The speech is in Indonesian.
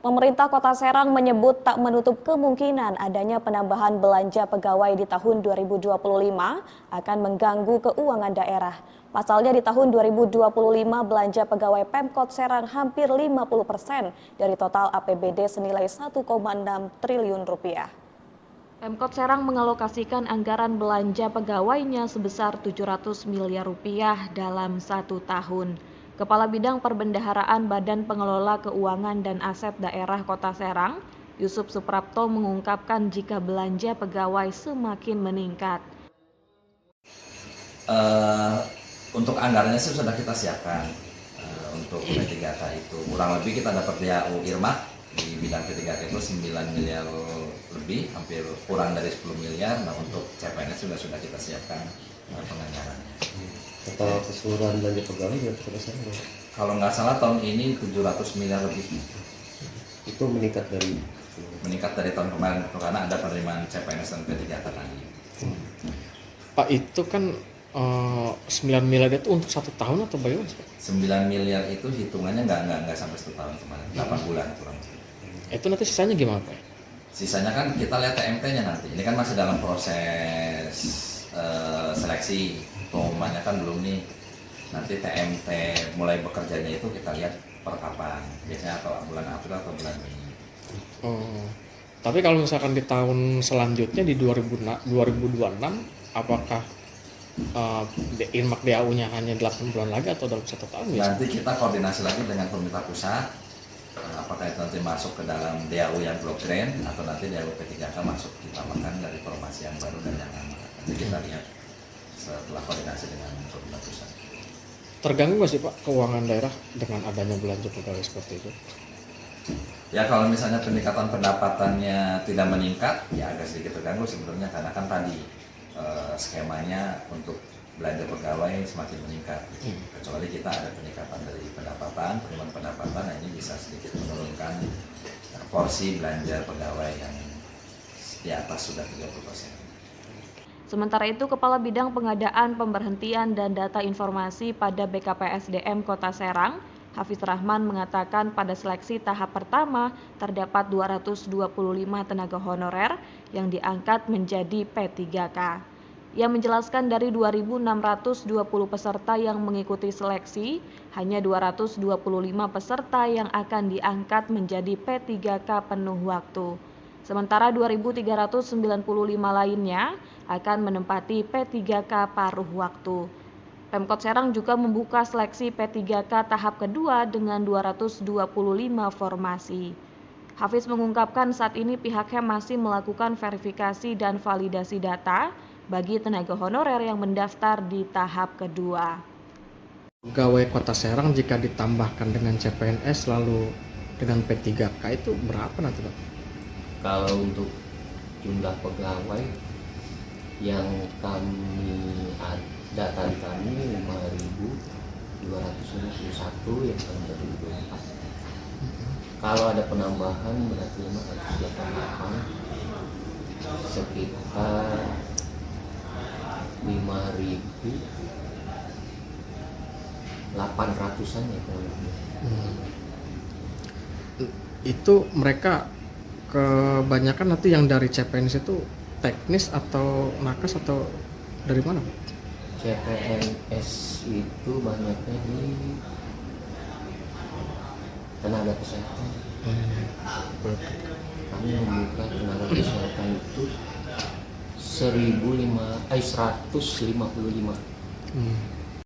Pemerintah Kota Serang menyebut tak menutup kemungkinan adanya penambahan belanja pegawai di tahun 2025 akan mengganggu keuangan daerah. Pasalnya di tahun 2025 belanja pegawai Pemkot Serang hampir 50% dari total APBD senilai 1,6 triliun rupiah. Pemkot Serang mengalokasikan anggaran belanja pegawainya sebesar 700 miliar rupiah dalam 1 tahun. Kepala Bidang Perbendaharaan Badan Pengelola Keuangan dan Aset Daerah Kota Serang, Yusuf Suprapto mengungkapkan jika belanja pegawai semakin meningkat. Untuk anggarannya sih sudah kita siapkan untuk P3K itu. Kurang lebih kita dapat DAU Irma di bidang P3K itu 9 miliar lebih, hampir kurang dari 10 miliar. Nah untuk CPNS sudah kita siapkan penganggarannya. Total keseluruhan belanja pegawai berapa persen? Kalau nggak salah tahun ini 700 miliar lebih. Itu meningkat dari tahun kemarin karena ada penerimaan CPNS dan P3K tadi. Pak, itu kan 9 miliar itu untuk 1 tahun atau bagaimana? 9 miliar itu hitungannya nggak sampai 1 tahun kemarin, 8 bulan kurang. Itu nanti sisanya gimana, Pak? Sisanya kan kita lihat TMT-nya nanti. Ini kan masih dalam proses seleksi, pengumumannya kan belum nih. Nanti TMT mulai bekerjanya itu kita lihat per kapan, biasanya atau bulan April atau bulan Mei. Oh, tapi kalau misalkan di tahun selanjutnya di 2026, apakah Inmak DAU-nya hanya 8 bulan lagi atau dalam 1 tahun? Nanti kita koordinasi lagi dengan pemerintah pusat, apakah itu nanti masuk ke dalam DAU yang blok grand atau nanti DAU P3K masuk ditambahkan dari formasi yang baru dan yang lama. Nanti kita lihat setelah koordinasi dengan pemerintah pusat. Terganggu nggak sih Pak keuangan daerah dengan adanya belanja pegawai seperti itu? Ya kalau misalnya peningkatan pendapatannya tidak meningkat, ya agak sedikit terganggu sebenarnya karena kan tadi skemanya untuk belanja pegawai semakin meningkat. Kecuali kita ada peningkatan dari pendapatan, penerimaan pendapatan, nah ini bisa sedikit menurunkan porsi belanja pegawai yang di atas sudah 30%. Sementara itu, Kepala Bidang Pengadaan, Pemberhentian, dan Data Informasi pada BKPSDM Kota Serang, Hafiz Rahman mengatakan pada seleksi tahap pertama terdapat 225 tenaga honorer yang diangkat menjadi P3K. Ia menjelaskan dari 2.620 peserta yang mengikuti seleksi, hanya 225 peserta yang akan diangkat menjadi P3K penuh waktu. Sementara 2.395 lainnya akan menempati P3K paruh waktu. Pemkot Serang juga membuka seleksi P3K tahap kedua dengan 225 formasi. Hafiz mengungkapkan saat ini pihaknya masih melakukan verifikasi dan validasi data bagi tenaga honorer yang mendaftar di tahap kedua. Pegawai Kota Serang jika ditambahkan dengan CPNS lalu dengan P3K itu berapa nanti Pak? Kalau untuk jumlah pegawai yang data kami 5.251 yang tahun 2024. Kalau ada penambahan berarti 588 sekitar 5.800-an ya kurang lebih. Itu mereka kebanyakan nanti yang dari CPNS itu teknis atau nakes atau dari mana Pak? CPNS itu banyaknya di tenaga kesehatan. Kami membuka tenaga kesehatan itu 155.